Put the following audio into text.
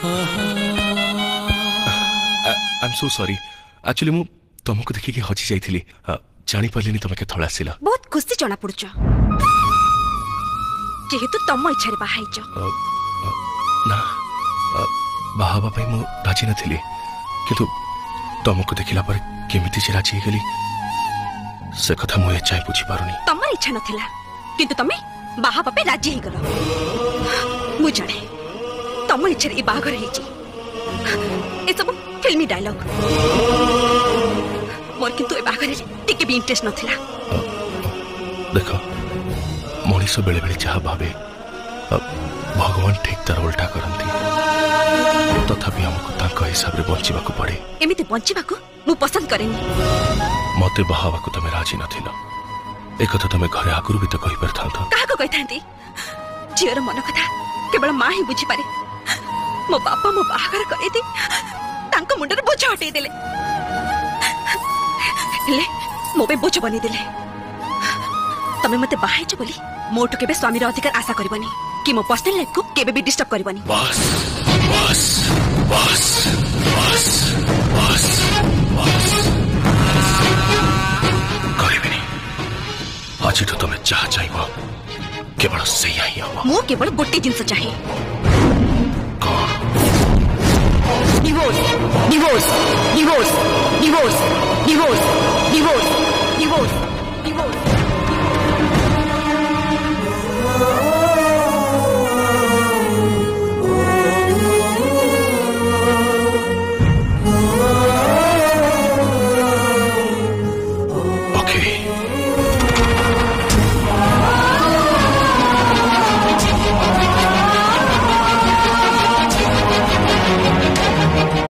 I am so sorry actually मु तुमको देखिए कि हजी जाइथिली जानी पालिनी तुम केतळ आसिला बहुत खुशी जना पड़ुछ जेहेतु तम इच्छा रे बाहाइछ ना बाहाबा पई मु राजी नथिली किंतु तुमको देखिला पर केमिति जे राजी गेली से कथा मु एचाई बुझी पारुनी तमर इच्छा नथिला किंतु तमे बाहाबा पे राजी हे गलो मु जाने तम इच्छा रे बाहागर हेची ए सब फिल्मी डायलॉग मोर किंतु ए बाहागर टिके भी इंटरेस्ट नथिला देखो मनीष बेले बेले जहाँ भावे भगवान ठीक तार उल्टा करती तथापि हमको तांका हिसाब रे बंचिबा को पड़े एमिति बंचिबा को मु पसंद करेनी मते बहावा को तमे राजी नथिला एक कथा तमे घरे आगुरु भी तो कहि परथांत काहा को कहिथांती झियर मन कथा केवल मां ही बुझी पारे मो बापा मो बाहागर करे दे तांको मुंडर बोझ हटै देले ले मो बे बोझ बनी देले तमे मते बाहाइछ बोली मोटो केबे स्वामीर अधिकार आशा करबनी कि मो पर्सनल लाइफ को केबे भी डिस्टर्ब करबनी बस बस बस बस बस बस करबनी आज तो तमे चाह चाहिबो केवल सही ही हो मो केवल गोटे जिंस चाहिए divorce divorce divorce divorce divorce divorce divorce